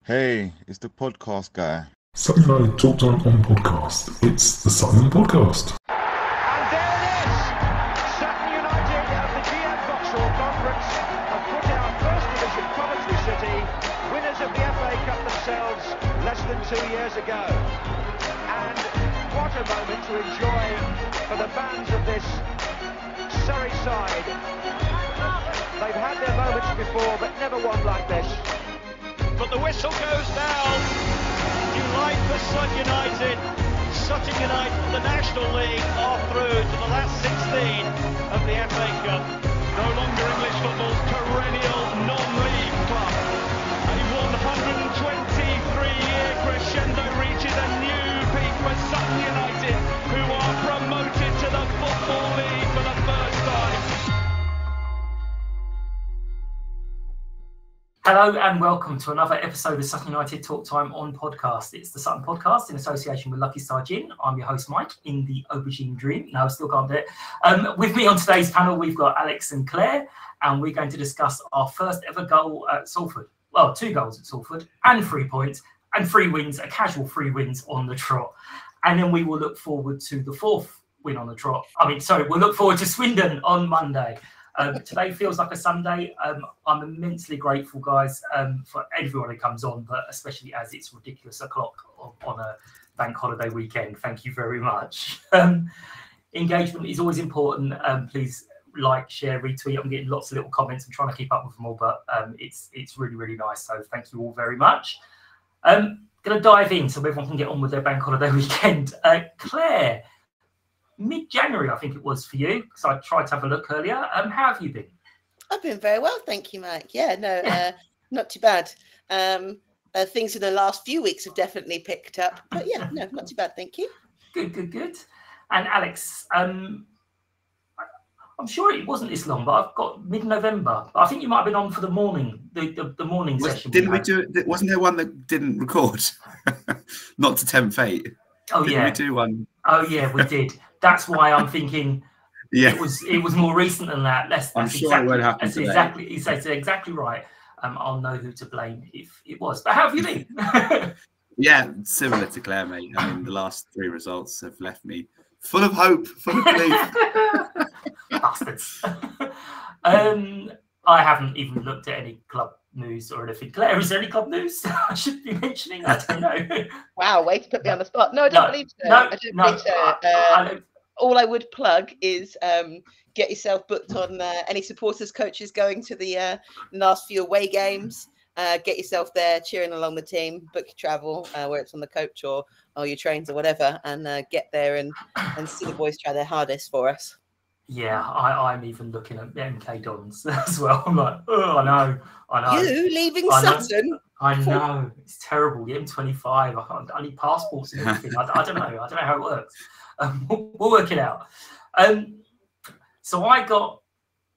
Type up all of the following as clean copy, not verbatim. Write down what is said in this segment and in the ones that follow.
Hey, it's the podcast guy. Sutton United Talk Time on podcast. It's the Sutton Podcast. And there it is! Sutton United of the GM Vauxhall Conference have put out First Division Coventry City, winners of the FA Cup themselves less than 2 years ago. And what a moment to enjoy for the fans of this Surrey side. They've had their moments before, but never one like this. But the whistle goes down. Delight for Sutton United. Sutton United, the National League, are through to the last 16 of the FA Cup. No longer English football's perennial non-league club. A 123-year crescendo reaches a new peak for Sutton United, who are promoted to the Football League for the first time. Hello and welcome to another episode of Sutton United Talk Time on podcast. It's the Sutton Podcast in association with Lucky Star Gin. I'm your host, Mike, in the Aubergine Dream. No, I still can't do it. With me on today's panel, we've got Alex and Claire, and we're going to discuss our first ever goal at Salford. Well, 2 goals at Salford and 3 points and 3 wins, a casual 3 wins on the trot. And then we will look forward to the 4th win on the trot. We'll look forward to Swindon on Monday. Today feels like a Sunday. I'm immensely grateful, guys, for everyone who comes on, but especially as it's ridiculous o'clock on a bank holiday weekend. Thank you very much. Engagement is always important. Please like, share, retweet. I'm getting lots of little comments. I'm trying to keep up with them all, but it's really, really nice. So thank you all very much. Going to dive in so everyone can get on with their bank holiday weekend. Claire, mid-January, I think it was for you, because I tried to have a look earlier. How have you been? I've been very well, thank you, Mike. Not too bad. Things in the last few weeks have definitely picked up, but not too bad, thank you. Good. And Alex, I'm sure it wasn't this long, but I've got mid-November. I think you might have been on for the morning, the morning session. Didn't we do it? Wasn't there one that didn't record? Not to tempt fate. Oh, didn't we do one? Oh, yeah, we did. That's why I'm thinking it was more recent than that. I'm sure it won't happen today. It's exactly right. I'll know who to blame if it was. But how have you been? Yeah, similar to Claire, mate. I mean, the last 3 results have left me full of hope, full of belief. Bastards. I haven't even looked at any club news or anything. Claire, is there any club news I should be mentioning? I don't know. Wow, way to put me on the spot. No, I don't believe so. I don't believe so. All I would plug is get yourself booked on any supporters, coaches going to the last few away games. Get yourself there, cheering along the team. Book your travel, where it's on the coach or your trains or whatever, and get there and see the boys try their hardest for us. Yeah, I'm even looking at MK Dons as well. I'm like, oh, I know. You leaving Sutton? I know. It's terrible. The M25. I need passports and everything. I don't know. I don't know how it works. We'll work it out. So I got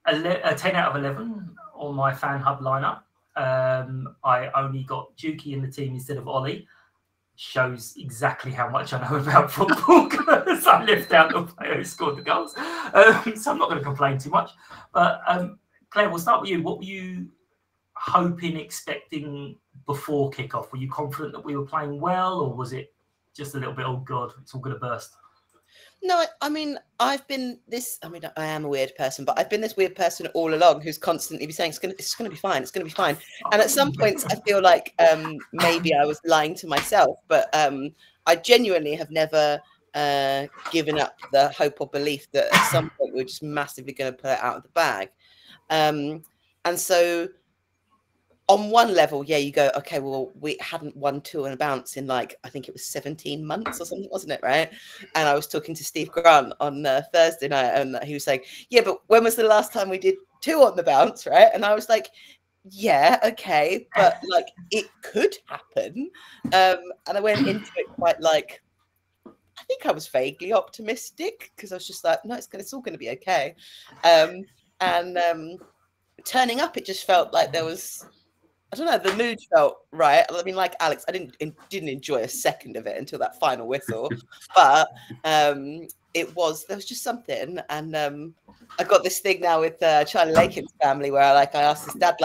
a 10 out of 11 on my fan hub lineup. I only got Juki in the team instead of Ollie. Shows exactly how much I know about football because I left out the player who scored the goals. So I'm not going to complain too much. But Claire, we'll start with you. What were you hoping, expecting before kickoff? Were you confident that we were playing well, or was it just a little bit, oh God, it's all going to burst? No, I mean, I am a weird person, but I've been this weird person all along who's constantly saying it's going to be fine. It's going to be fine. And at some points, I feel like maybe I was lying to myself, but I genuinely have never given up the hope or belief that at some point we're just massively going to pull it out of the bag. And so on one level, you go, okay, well, we hadn't won 2 on a bounce in I think it was 17 months or something, wasn't it, right? And I was talking to Steve Grant on Thursday night, and he was saying, yeah, but when was the last time we did 2 on the bounce, right? And I was like, yeah, okay, but it could happen. And I went into it quite I think I was vaguely optimistic because I was just like, no, it's all going to be okay. And turning up, it just felt like there was, I don't know, the mood felt right. I mean, like Alex, I didn't enjoy a second of it until that final whistle, but there was just something. And I got this thing now with Charlie Lakin's family where I asked his dad,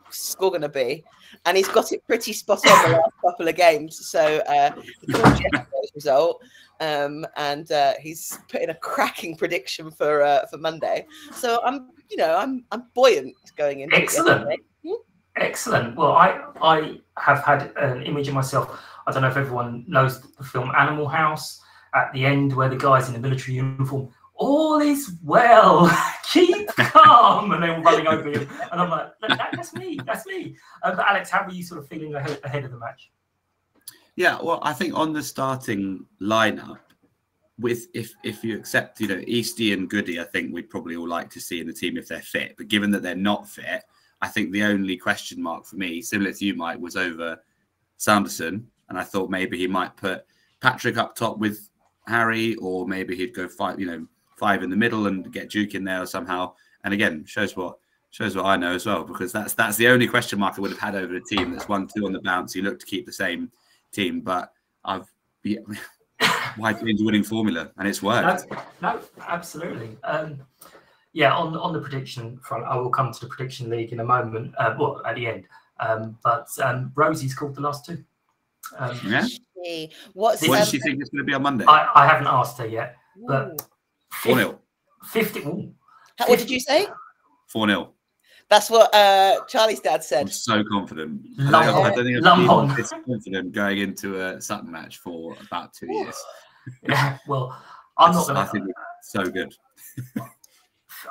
score going to be? And he's got it pretty spot on the last couple of games. So he called yesterday's result, and he's put in a cracking prediction for Monday. So I'm buoyant going into Excellent. Excellent. Well, I have had an image of myself. I don't know if everyone knows the film Animal House. At the end, where the guy's in a military uniform, all is well, keep calm, and they're running over him. And I'm like, that's me. But Alex, how were you sort of feeling ahead of the match? Yeah, well, I think on the starting lineup, with if you accept, Eastie and Goody, I think we'd probably all like to see in the team if they're fit. But given that they're not fit, I think the only question mark for me, similar to you, Mike, was over Sanderson. And I thought maybe he might put Patrick up top with Harry, or maybe he'd go five in the middle and get Duke in there somehow. And again, shows what I know as well, because that's the only question mark I would have had over the team. That's 1-2 on the bounce. You look to keep the same team, but why change the winning formula? And it's worked. No, absolutely. On the prediction front, I will come to the prediction league in a moment. At the end. But Rosie's called the last two. What does she think it's going to be on Monday? I haven't asked her yet, but 4-0. 50. What did you say? 4-0. That's what Charlie's dad said. I'm so confident. I don't think I've been this confident going into a Sutton match for about 2 years. Yeah, well, I'm not going to. I think it's so good.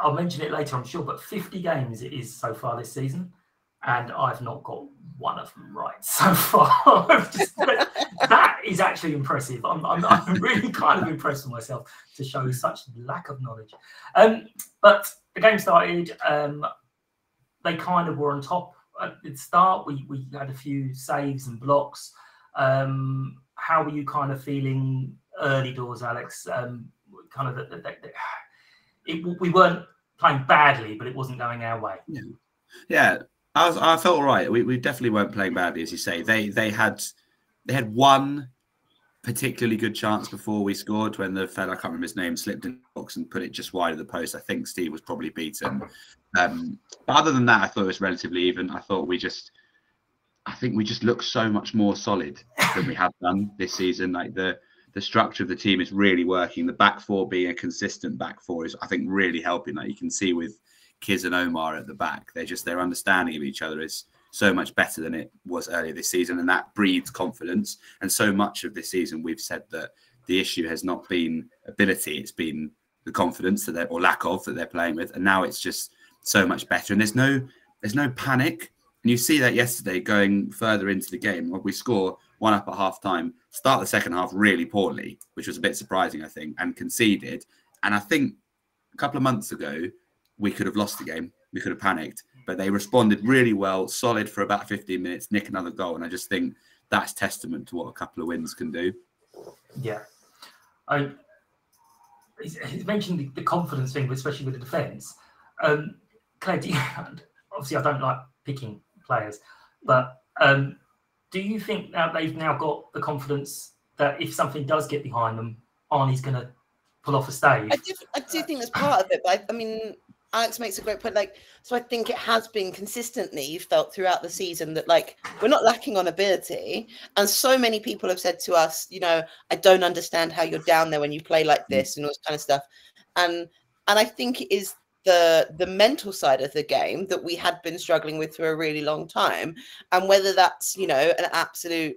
I'll mention it later, I'm sure, but 50 games it is so far this season, and I've not got one of them right so far. That is actually impressive. I'm really kind of impressed with myself to show such lack of knowledge. But the game started. They kind of were on top at the start. We had a few saves and blocks. How were you kind of feeling early doors, Alex? We weren't playing badly, but it wasn't going our way. Yeah. I felt all right. We definitely weren't playing badly, as you say. They had one particularly good chance before we scored, when the fella, I can't remember his name, slipped in the box and put it just wide of the post. I think Steve was probably beaten. But other than that, I thought it was relatively even. I think we just look so much more solid than we have done this season. Like the structure of the team is really working. The back four being a consistent back four is, I think, really helping. Like you can see with Kiz and Omar at the back, their understanding of each other is so much better than it was earlier this season, and that breeds confidence. And so much of this season, we've said that the issue has not been ability; it's been the confidence or lack of that they're playing with. And now it's just so much better. And there's no panic. And you see that yesterday going further into the game. We score one up at half time, start the second half really poorly, which was a bit surprising, I think, and conceded. And I think a couple of months ago, we could have lost the game. We could have panicked, but they responded really well, solid for about 15 minutes, nick another goal. And I just think that's testament to what a couple of wins can do. Yeah. He's mentioned the confidence thing, especially with the defence. Claire, obviously I don't like picking players, but do you think that they've now got the confidence that if something does get behind them, Arnie's going to pull off a stave? I do think that's part of it, but I mean, Alex makes a great point. So I think it has been consistently, you felt throughout the season that we're not lacking on ability. And so many people have said to us, I don't understand how you're down there when you play like this and all this kind of stuff. And I think it is the mental side of the game that we had been struggling with for a really long time. And whether that's, an absolute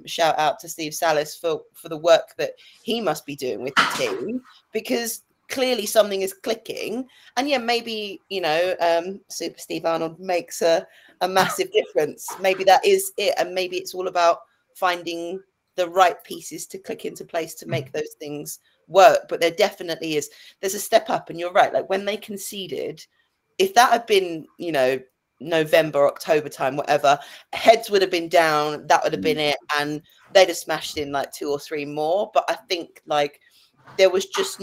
shout out to Steve Salis for the work that he must be doing with the team, because clearly something is clicking. And maybe, Super Steve Arnold makes a massive difference. Maybe that is it. And maybe it's all about finding the right pieces to click into place to make those things work. But there definitely there's a step up. And you're right. When they conceded, if that had been, November, October time, whatever, heads would have been down. That would have been it. And they'd have smashed in 2 or 3 more. But I think there was just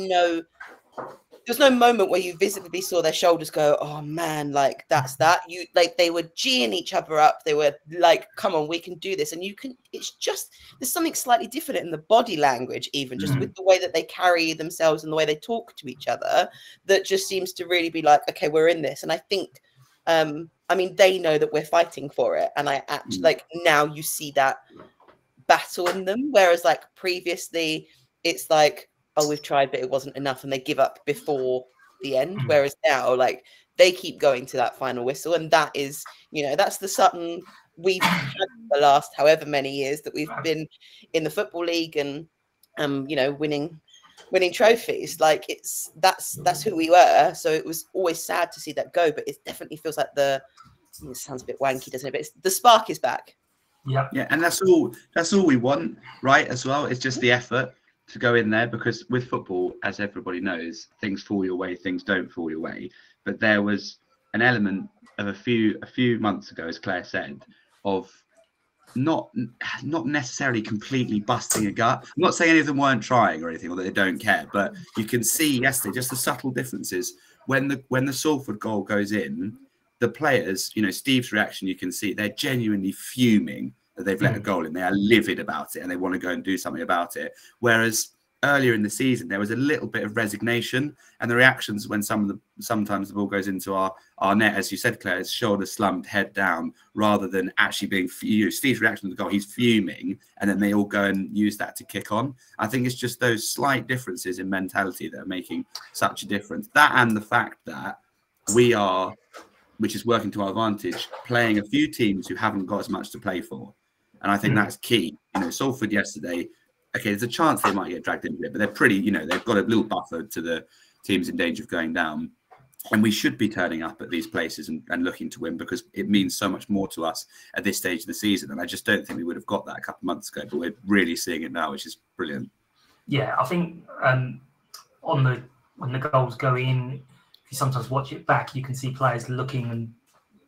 there's no moment where you visibly saw their shoulders go, oh man, that's that. You they were geeing each other up. They were come on, we can do this. And it's just, there's something slightly different in the body language, even just with the way that they carry themselves and the way they talk to each other, that just seems to really be okay, we're in this. And I think I mean, they know that we're fighting for it. And I actually, like, now you see that battle in them. Whereas, like, previously, it's like, oh, we've tried, but it wasn't enough. And they give up before the end. Whereas now, like, they keep going to that final whistle. And that is, you know, that's the Sutton we've had the last however many years that we've been in the Football League and, you know, winning trophies. Like, that's who we were. So it was always sad to see that go, but it definitely feels like it sounds a bit wanky, doesn't it? But the spark is back. Yeah, and that's all we want, right? As well, it's just the effort to go in there, because with football, as everybody knows, things fall your way, things don't fall your way. But there was an element of a few months ago, as Claire said, of not necessarily completely busting a gut. I'm not saying any of them weren't trying or anything, or that they don't care, but you can see yesterday just the subtle differences. When the Salford goal goes in, the players, you know, Steve's reaction, you can see they're genuinely fuming that they've let a goal in. They are livid about it and they want to go and do something about it. Whereas earlier in the season, there was a little bit of resignation, and the reactions when sometimes the ball goes into our net, as you said, Claire, is shoulder slumped, head down, rather than actually being, you know, Steve's reaction to the goal, he's fuming, and then they all go and use that to kick on. I think it's just those slight differences in mentality that are making such a difference. That, and the fact that we are, which is working to our advantage, playing a few teams who haven't got as much to play for. And I think that's key. You know, Salford yesterday, okay, there's a chance they might get dragged into it, but they're pretty, you know, they've got a little buffer to the teams in danger of going down. And we should be turning up at these places and looking to win, because it means so much more to us at this stage of the season. And I just don't think we would have got that a couple of months ago, but we're really seeing it now, which is brilliant. Yeah, I think when the goals go in, if you sometimes watch it back, you can see players looking and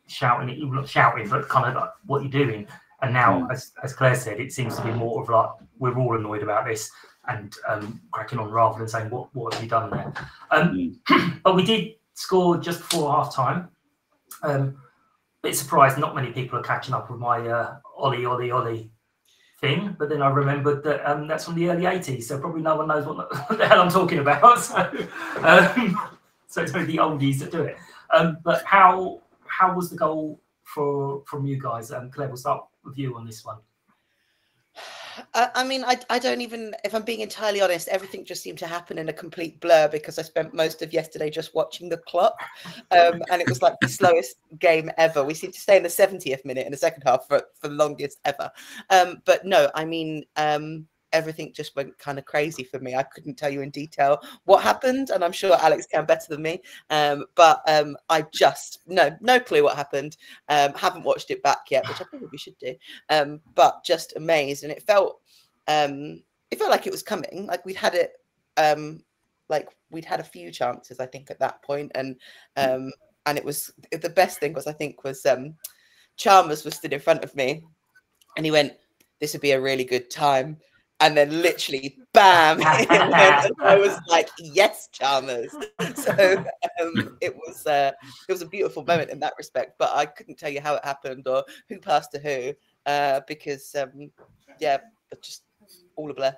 shouting, not shouting, but kind of like, what you're doing. And now, as Claire said, it seems to be more of like, we're all annoyed about this and cracking on, rather than saying, what have you done there? But we did score just before half-time. Bit surprised not many people are catching up with my Ollie thing, but then I remembered that that's from the early 80s, so probably no one knows what the hell I'm talking about. So it's only the oldies that do it. But how was the goal from you guys? Claire, we'll start with you on this one. I mean, I don't even, if I'm being entirely honest, everything just seemed to happen in a complete blur, because I spent most of yesterday just watching the clock, and it was like the slowest game ever. We seemed to stay in the 70th minute in the second half for the longest ever. But no, I mean, everything just went kind of crazy for me. I couldn't tell you in detail what happened, and I'm sure Alex can better than me. But I just no clue what happened. Haven't watched it back yet, which I probably should do. But just amazed, and it felt like it was coming. Like we'd had it. Like we'd had a few chances, I think, at that point, and it was the best thing was Chalmers was stood in front of me, and he went, "This would be a really good time." And then literally, bam! And I was like, "Yes, Chalmers." So it was a beautiful moment in that respect. But I couldn't tell you how it happened or who passed to who, because just all a blur.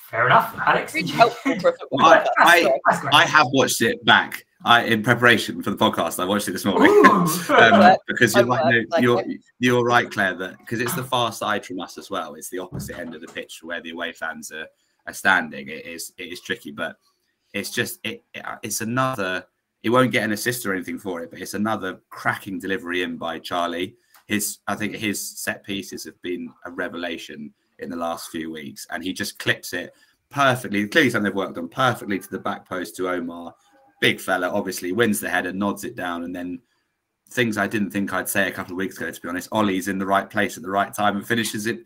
Fair enough, Alex. Really helpful for a football podcast. I have watched it back. In preparation for the podcast, I watched it this morning. Because you're right, Claire, that because it's the far side from us as well. It's the opposite end of the pitch where the away fans are standing. It is tricky, but it's just it's another. He won't get an assist or anything for it, but it's another cracking delivery in by Charlie. I think his set pieces have been a revelation in the last few weeks, and he just clips it perfectly. Clearly, something they've worked on perfectly to the back post to Omar. Big fella, obviously, wins the header, nods it down, and then things I didn't think I'd say a couple of weeks ago, to be honest. Ollie's in the right place at the right time and finishes it,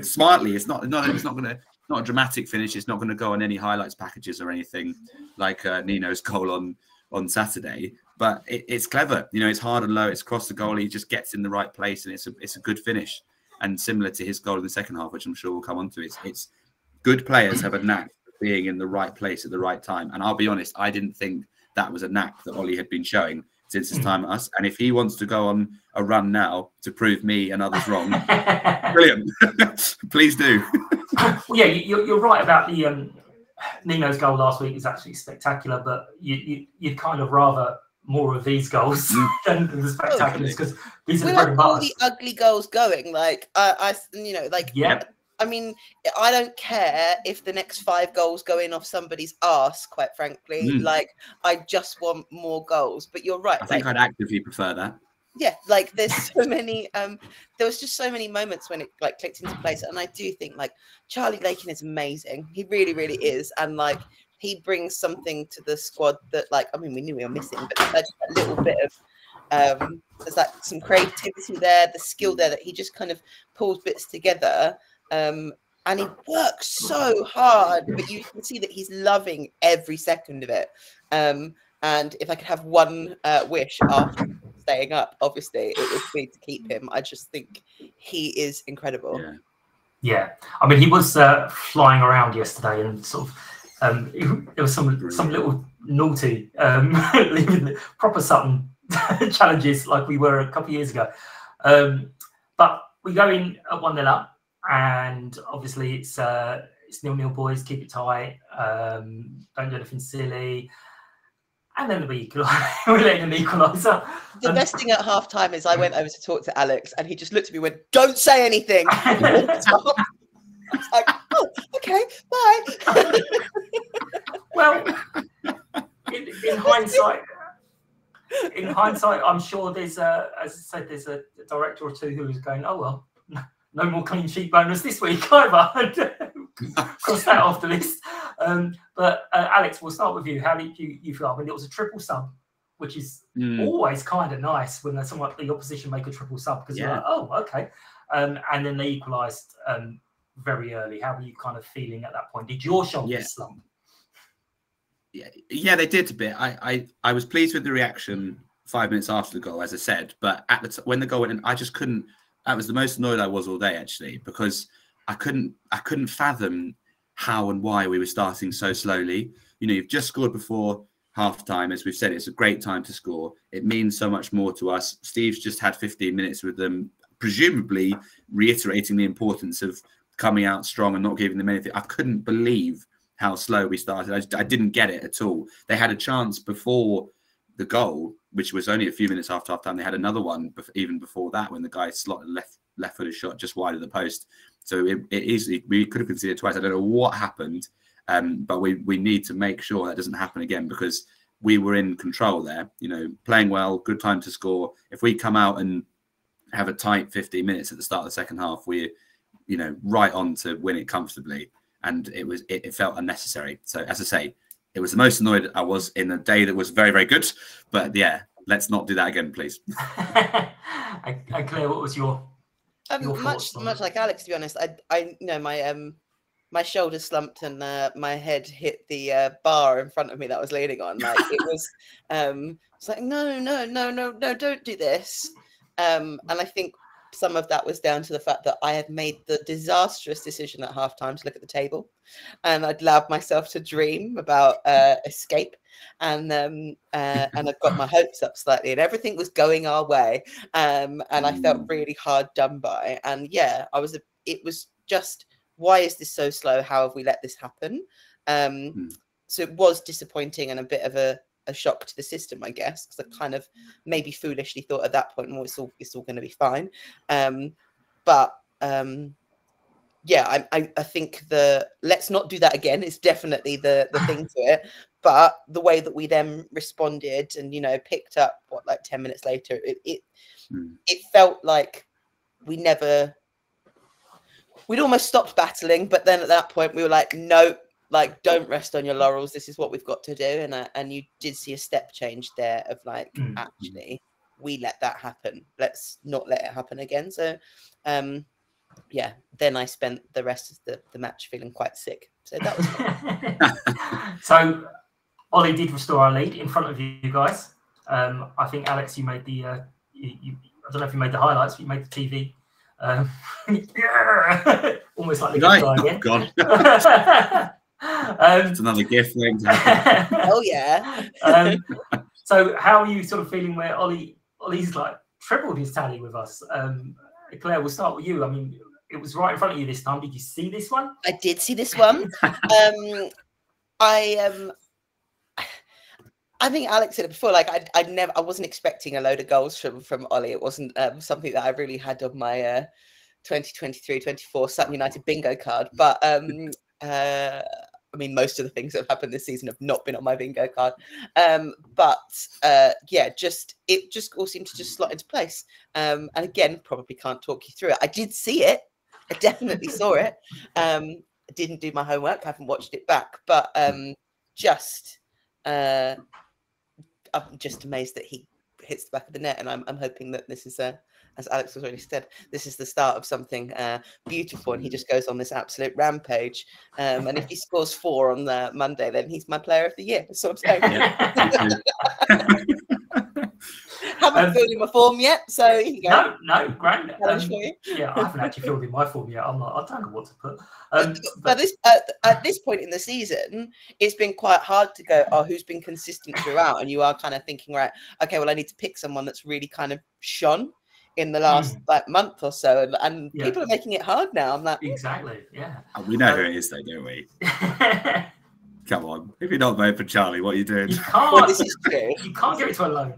smartly. It's not a dramatic finish. It's not going to go on any highlights packages or anything like Nino's goal on Saturday. But it's clever. It's hard and low. It's across the goal. He just gets in the right place, and it's a good finish. And similar to his goal in the second half, which I'm sure we'll come on to, it's good players have a knack being in the right place at the right time. And I'll be honest, I didn't think that was a knack that Ollie had been showing since his time at us. And if he wants to go on a run now to prove me and others wrong, brilliant. Please do. Well, yeah, you're right about the Nino's goal last week is actually spectacular, but you'd kind of rather more of these goals than the spectaculars, because these are We the bread like and all butter. the ugly goals going. Like Yeah. I mean, I don't care if the next 5 goals go in off somebody's arse, quite frankly. Like, I just want more goals. But you're right. I think I'd actively prefer that. Yeah, like there's so many there was just so many moments when it like clicked into place, and I do think like Charlie Lakin is amazing. He really, really is, and like he brings something to the squad that, like, I mean, we knew we were missing, but there's that little bit of there's like some creativity there, the skill there that he just kind of pulls bits together, and he works so hard, but you can see that he's loving every second of it. And if I could have one wish after staying up, obviously it would be to keep him. I just think he is incredible. Yeah. I mean, he was flying around yesterday, and sort of there was some little naughty proper Sutton challenges like we were a couple of years ago. But we go in at 1-0 up, and obviously it's 0-0, boys. Keep it tight. Don't do anything silly. And then we let an equaliser. The best thing at half time is I went over to talk to Alex, and he just looked at me and went, "Don't say anything." I was like, "Oh, okay, bye." Well, in hindsight, I'm sure there's as I said, there's a director or two who is going, "Oh well, no more clean sheet bonus this week either." Cross that off the list. But Alex, we'll start with you. How did you feel? I mean, it was a triple sub, which is always kind of nice when someone the opposition make a triple sub, because you're like, oh, okay. And then they equalised very early. How were you kind of feeling at that point? Did your shoulders slump? Yeah, they did a bit. I was pleased with the reaction 5 minutes after the goal, as I said, but at the when the goal went in, I just couldn't. That was the most annoyed I was all day, actually, because I couldn't fathom how and why we were starting so slowly. You know, you've just scored before half time. As we've said, it's a great time to score. It means so much more to us. Steve's just had 15 minutes with them, presumably reiterating the importance of coming out strong and not giving them anything. I couldn't believe how slow we started. I didn't get it at all. They had a chance before the goal, which was only a few minutes after half time. They had another one even before that, when the guy slotted left footed shot just wide of the post. So it easily, we could have conceded twice. I don't know what happened, but we need to make sure that doesn't happen again, because we were in control there, you know, playing well, good time to score. If we come out and have a tight 15 minutes at the start of the second half, we're, you know, right on to win it comfortably. And it felt unnecessary. So as I say, it was the most annoyed I was in a day that was very, very good. But yeah, let's not do that again, please. And Claire, what was your much like Alex, to be honest. I you know, my shoulders slumped and my head hit the bar in front of me that I was leaning on. Like it was, it's like no, don't do this. And I think some of that was down to the fact that I had made the disastrous decision at halftime to look at the table, and I'd allowed myself to dream about escape, and I'd got my hopes up slightly, and everything was going our way, and I felt really hard done by. And yeah, it was just, why is this so slow? How have we let this happen? So it was disappointing and a bit of a shock to the system, I guess, because I kind of maybe foolishly thought at that point, well, it's all going to be fine. Yeah, I think let's not do that again is definitely the thing to it. But the way that we then responded and, you know, picked up like 10 minutes later, it felt like we'd almost stopped battling, but then at that point we were like, no, like, don't rest on your laurels. This is what we've got to do. And you did see a step change there of like, actually, we let that happen. Let's not let it happen again. So, yeah, then I spent the rest of the match feeling quite sick. So that was fun. So Ollie did restore our lead in front of you guys. I think, Alex, you made the, I don't know if you made the highlights, but you made the TV. Yeah, almost like the good guy again. It's another gift thing. Oh yeah. So how are you sort of feeling where Ollie's like tripled his tally with us? Claire, we'll start with you. I mean, it was right in front of you this time. Did you see this one? I did see this one. I I think Alex said it before. Like I wasn't expecting a load of goals from Ollie. It wasn't something that I really had on my 2023-24 Sutton United bingo card. But I mean, most of the things that have happened this season have not been on my bingo card. But it just all seemed to just slot into place. And again, probably can't talk you through it. I did see it. I definitely saw it. I didn't do my homework. I haven't watched it back. But I'm just amazed that he hits the back of the net. And I'm hoping that this is as Alex has already said, this is the start of something beautiful, and he just goes on this absolute rampage. And if he scores 4 on the Monday, then he's my player of the year. That's what I'm saying. Haven't filled in my form yet, so here you go. No, grand. Challenge for you. Yeah, I haven't actually filled in my form yet. I don't know what to put. But at this point in the season, it's been quite hard to go, who's been consistent throughout? And you are kind of thinking, right, okay, well, I need to pick someone that's really kind of shone in the last month or so, and people are making it hard now. I'm like, exactly, yeah. We know who it is, though, don't we? Come on, if you're not voting for Charlie, what are you doing? You can't. Well, this is true. You can't give it to a loan.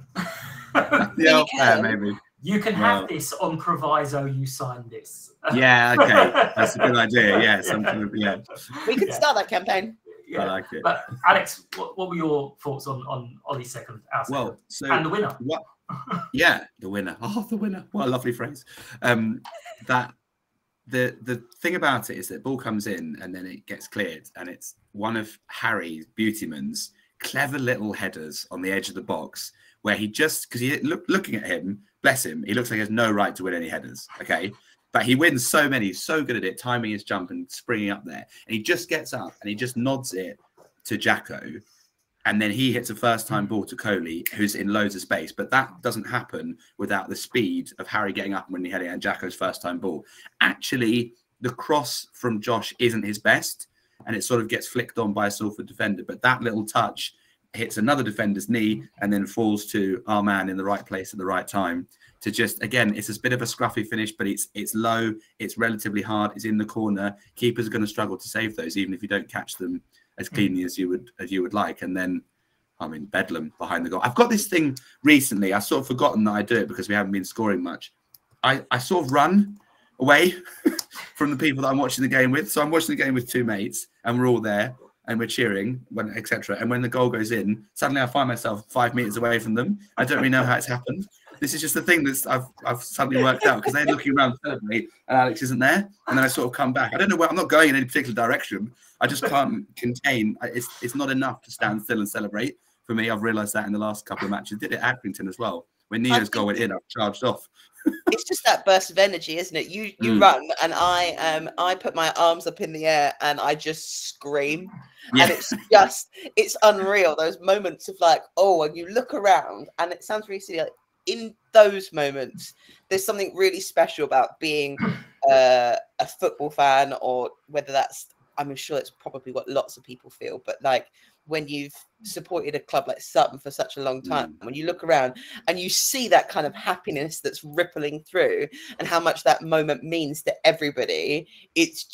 Maybe. You can have this on proviso. You signed this. Yeah, okay, that's a good idea. Yeah, something. Yeah, we could start that campaign. Yeah. I like it. But Alex, what were your thoughts on Ollie's second? Well, so and the winner. What? Yeah, the winner. Oh, the winner. What a lovely phrase. That the thing about it is that ball comes in and then it gets cleared, and it's one of Harry Beautyman's clever little headers on the edge of the box where he just, because looking at him, bless him, he looks like he has no right to win any headers. Okay. But he wins so many, he's so good at it, timing his jump and springing up there. And he just gets up and he just nods it to Jacko. And then he hits a first-time ball to Coley, who's in loads of space. But that doesn't happen without the speed of Harry getting up and winning heading and Jacko's first-time ball. Actually, the cross from Josh isn't his best, and it sort of gets flicked on by a Salford defender. But that little touch hits another defender's knee and then falls to our man in the right place at the right time. To just, again, it's a bit of a scruffy finish, but it's low, it's relatively hard, it's in the corner. Keepers are going to struggle to save those, even if you don't catch them as cleanly as you would like. And then I'm in bedlam behind the goal. I've got this thing recently. I've sort of forgotten that I do it because we haven't been scoring much. I sort of run away from the people that I'm watching the game with. So I'm watching the game with 2 mates, and we're all there and we're cheering, etc. And when the goal goes in, suddenly I find myself 5 meters away from them. I don't really know how it's happened. This is just the thing that I've suddenly worked out, because they're looking around to celebrate and Alex isn't there. And then I sort of come back. I don't know where, I'm not going in any particular direction. I just can't contain. It's not enough to stand still and celebrate. For me, I've realised that in the last couple of matches. Did it at Accrington as well. When Nino's goal went in, I've charged off. It's just that burst of energy, isn't it? You run, and I put my arms up in the air and I just scream. Yeah. And it's unreal. Those moments of like, and you look around, and it sounds really silly. Like, in those moments, there's something really special about being a football fan, or whether that's, I'm sure it's probably what lots of people feel, but like when you've supported a club like Sutton for such a long time, when you look around and you see that kind of happiness that's rippling through and how much that moment means to everybody, it's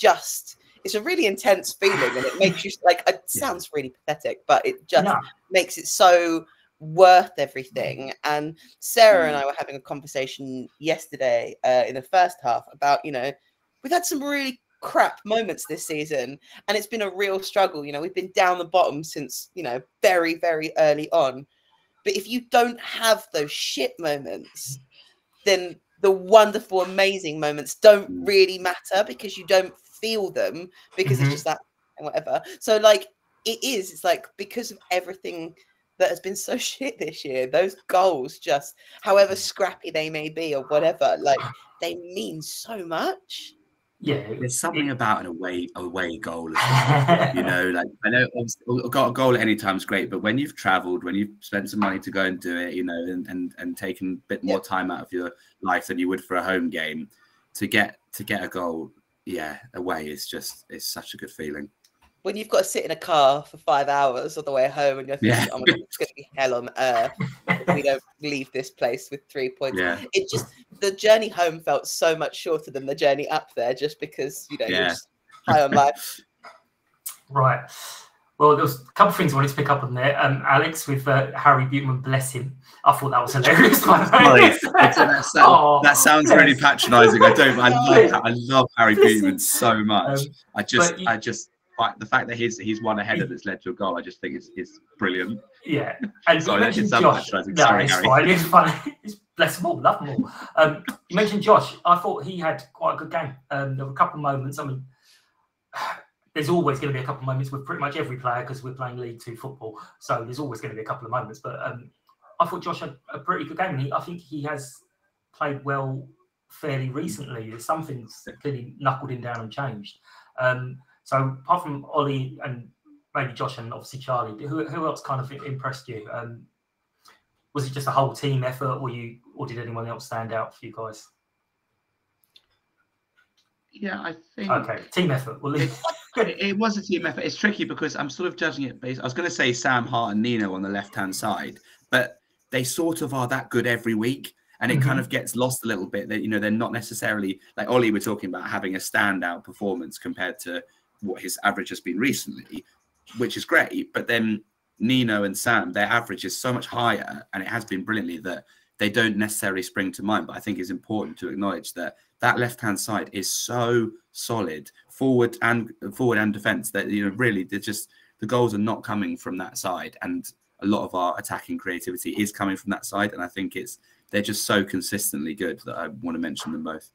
a really intense feeling, and it makes you like, it sounds really pathetic, but it just makes it so worth everything. And Sarah and I were having a conversation yesterday in the first half about, we've had some really crap moments this season, and it's been a real struggle. We've been down the bottom since, very, very early on. But if you don't have those shit moments, then the wonderful, amazing moments don't really matter, because you don't feel them, because it's just that and whatever. So like it's like, because of everything that has been so shit this year, those goals, just however scrappy they may be or whatever, like they mean so much. Yeah, there's something about an away goal as well. Like, I know got a goal at any time is great, but when you've travelled, when you've spent some money to go and do it, and taken a bit more time out of your life than you would for a home game, to get a goal, away is such a good feeling. When you've got to sit in a car for 5 hours on the way home, and you're thinking, oh my God, it's going to be hell on earth if we don't leave this place with 3 points. Yeah. The journey home felt so much shorter than the journey up there, just because, you're just high on life. Right. Well, there was a couple of things I wanted to pick up on there. Alex with Harry Buteman, bless him. I thought that was hilarious. That sounds really patronising. I don't. I love Harry Buteman so much. The fact that he's one ahead that's led to a goal, I just think is brilliant. Yeah, and sorry, that did sound patronising. No, Sorry, it's Harry. fine. It's fine. Bless them all, love them all. You mentioned Josh. I thought he had quite a good game. There were a couple of moments. I mean, there's always going to be a couple of moments with pretty much every player because we're playing League Two football. So there's always going to be a couple of moments. But I thought Josh had a pretty good game. I think he has played well fairly recently. There's some things that clearly knuckled him down and changed. So apart from Ollie and maybe Josh and obviously Charlie, who else kind of impressed you? Was it just a whole team effort, or did anyone else stand out for you guys? Yeah, I think. Okay, team effort. We'll leave. It was a team effort. It's tricky because I'm sort of judging it based. I was going to say Sam Hart and Nino on the left-hand side, but they sort of are that good every week, and it kind of gets lost a little bit. That they're not necessarily like Ollie. We're talking about having a standout performance compared to what his average has been recently, which is great. But then Nino and Sam, their average is so much higher, and it has been brilliantly that they don't necessarily spring to mind. But I think it's important to acknowledge that left-hand side is so solid, forward and defence, that really they're just, the goals are not coming from that side, and a lot of our attacking creativity is coming from that side. And I think they're just so consistently good that I want to mention them both.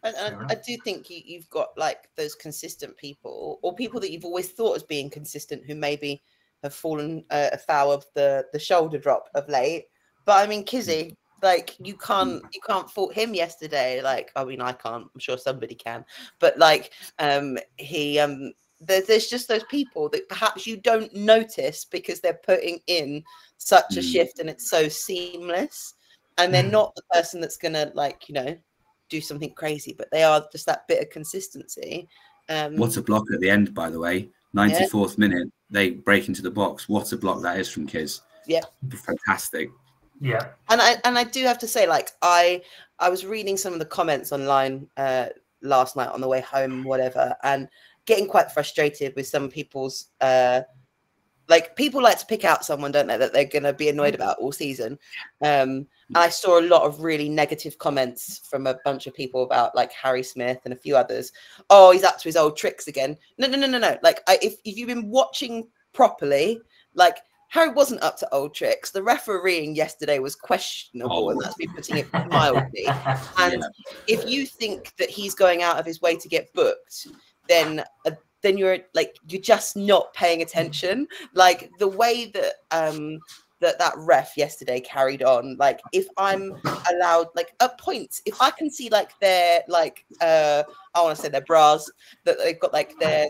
And I do think you've got like those consistent people, or people that you've always thought as being consistent, who maybe have fallen afoul of the shoulder drop of late. But I mean, Kizzy, like you can't fault him yesterday. Like, I mean, I can't. I'm sure somebody can. But like, there's just those people that perhaps you don't notice because they're putting in such a shift and it's so seamless, and they're not the person that's gonna do something crazy, but they are just that bit of consistency. What a block at the end, by the way. 94th minute, they break into the box. What a block that is from Kiz. Yeah, fantastic. Yeah, and I do have to say, like, I was reading some of the comments online last night on the way home, whatever, and getting quite frustrated with some people's people like to pick out someone, don't they, that they're going to be annoyed about all season. And I saw a lot of really negative comments from a bunch of people about like Harry Smith and a few others. Oh, he's up to his old tricks again. No. Like, if you've been watching properly, like, Harry wasn't up to old tricks. The refereeing yesterday was questionable, and that's me putting it mildly. And if you think that he's going out of his way to get booked, then you're just not paying attention. Like the way that that ref yesterday carried on, like if I'm allowed, like at points, if I can see like their I want to say their bras, that they've got like their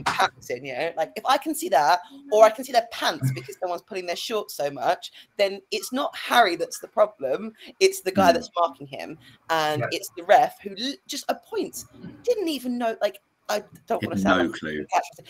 pants in, like if I can see that, or I can see their pants because someone's pulling their shorts so much, then it's not Harry that's the problem, it's the guy that's marking him, and it's the ref who just at points didn't even know, like, I don't want to sound no clue.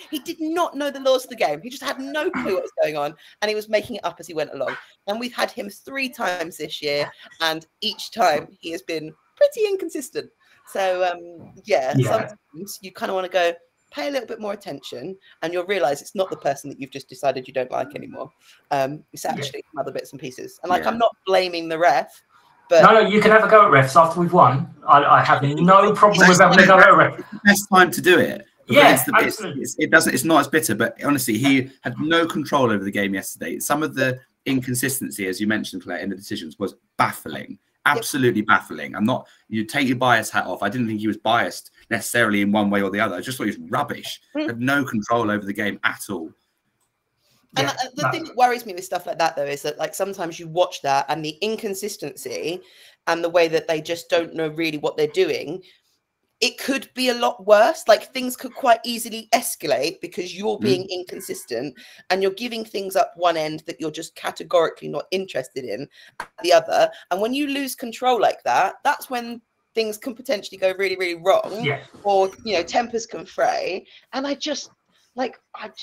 He did not know the laws of the game. He just had no clue what was going on, and he was making it up as he went along. And we've had him 3 times this year, and each time he has been pretty inconsistent. So sometimes you kind of want to go pay a little bit more attention, and you'll realize it's not the person that you've just decided you don't like anymore. It's actually some other bits and pieces. And I'm not blaming the ref. But no, you can have a go at refs after we've won. I have no problem with having a go at a ref. Best time to do it. Yeah, absolutely. It's not as bitter, but honestly, he had no control over the game yesterday. Some of the inconsistency, as you mentioned, Claire, in the decisions was baffling. Absolutely baffling. You take your bias hat off. I didn't think he was biased necessarily in one way or the other. I just thought he was rubbish. Had no control over the game at all. And the thing that worries me with stuff like that, though, is that like sometimes you watch that and the inconsistency and the way that they just don't know really what they're doing, it could be a lot worse. Like things could quite easily escalate because you're being inconsistent and you're giving things up one end that you're just categorically not interested in at the other. And when you lose control like that, that's when things can potentially go really, really wrong. Yeah. Or, tempers can fray. And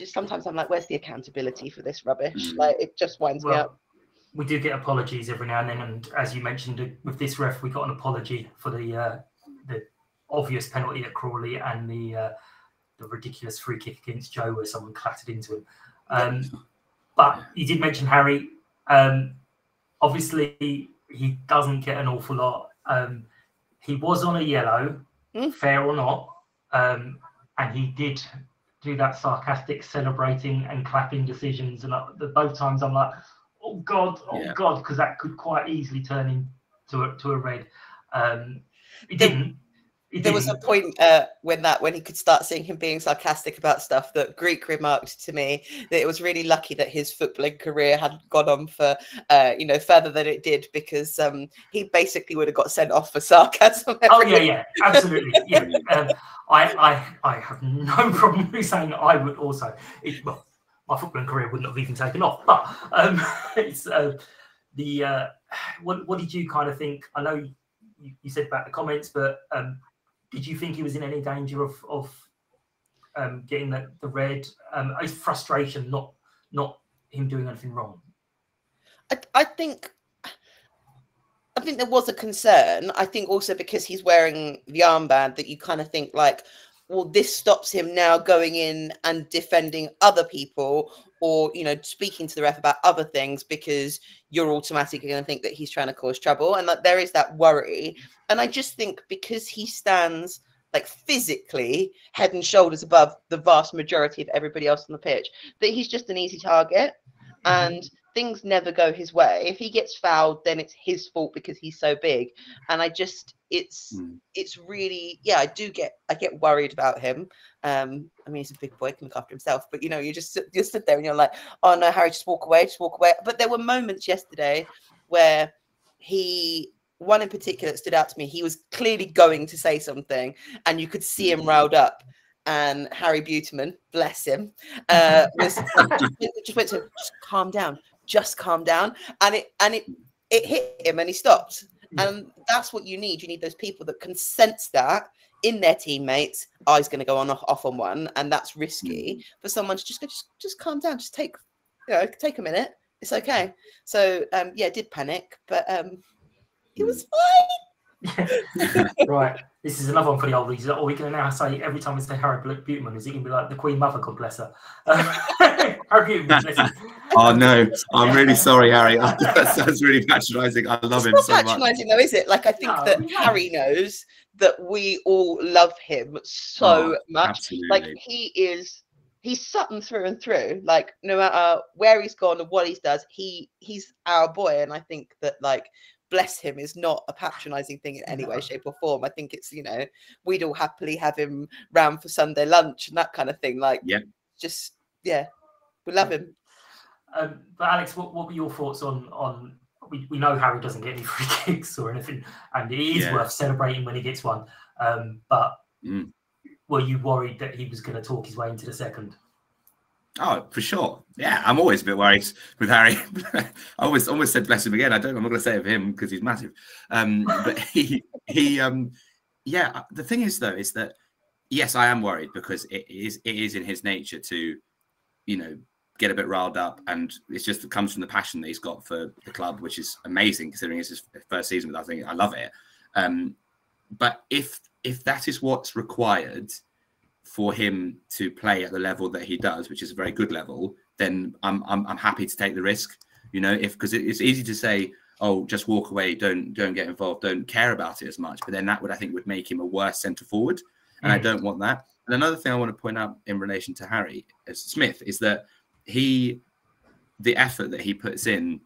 sometimes I'm like, where's the accountability for this rubbish? Like, it just winds me up. We do get apologies every now and then, and as you mentioned, with this ref, we got an apology for the obvious penalty at Crawley and the the ridiculous free kick against Joe where someone clattered into him. But you did mention Harry. Obviously, he doesn't get an awful lot. He was on a yellow, fair or not, and he did do that sarcastic celebrating and clapping decisions. And both times I'm like, oh God, because that could quite easily turn into a red. It didn't. There was a point when he could start seeing him being sarcastic about stuff that Greek remarked to me that it was really lucky that his footballing career hadn't gone on for further than it did, because he basically would have got sent off for sarcasm. Yeah, absolutely. Yeah, I have no problem with saying I would also. My footballing career wouldn't have even taken off, but it's what did you kind of think? I know you said about the comments, but did you think he was in any danger of getting the red? It's frustration, not him doing anything wrong. I think there was a concern. I think also because he's wearing the armband that you kind of think like, well, this stops him now going in and defending other people or, speaking to the ref about other things, because you're automatically going to think that he's trying to cause trouble. And that there is that worry. And I just think because he stands like physically head and shoulders above the vast majority of everybody else on the pitch, that he's just an easy target. And things never go his way. If he gets fouled, then it's his fault because he's so big. And it's really, I get worried about him. I mean, he's a big boy, can look after himself, but you just sit there and you're like, oh no, Harry, just walk away. But there were moments yesterday where one in particular that stood out to me, he was clearly going to say something and you could see him riled up. And Harry Buteman, bless him, just went to just calm down, and it hit him and he stopped. And that's what you need. You need those people that can sense that in their teammates. He's going to go off on one, and that's risky for someone to just calm down, just take a minute. It's okay. So did panic, but he was fine. Right. This is another one for the oldies. Are we going to now say every time we say Harry Buteman, is it going to be like the Queen Mother, God bless her? Harry Buteman, bless him. Oh no, I'm really sorry, Harry. That sounds really patronising. I love him so much. It's not patronising though, is it? Like, I think that Harry knows that we all love him so much. Absolutely. Like, he's Sutton through and through. Like, no matter where he's gone or what he does, he's our boy. And I think that, like, bless him is not a patronising thing in any way, shape or form. I think it's, we'd all happily have him round for Sunday lunch and that kind of thing. Like, we love him. But Alex, what were your thoughts on we know Harry doesn't get any free kicks or anything, and it is worth celebrating when he gets one. But were you worried that he was going to talk his way into the second? Oh, for sure. Yeah, I'm always a bit worried with Harry. I almost said bless him again. I'm not going to say it of him because he's massive. But he the thing is though, is that yes, I am worried because it is in his nature to, get a bit riled up, and it comes from the passion that he's got for the club, which is amazing considering it's his first season. But I think I love it. But if that is what's required for him to play at the level that he does, which is a very good level, then I'm happy to take the risk. Because it's easy to say, oh, just walk away, don't get involved, don't care about it as much. But then that would make him a worse centre forward, and I don't want that. And another thing I want to point out in relation to Harry Smith is that the effort that he puts in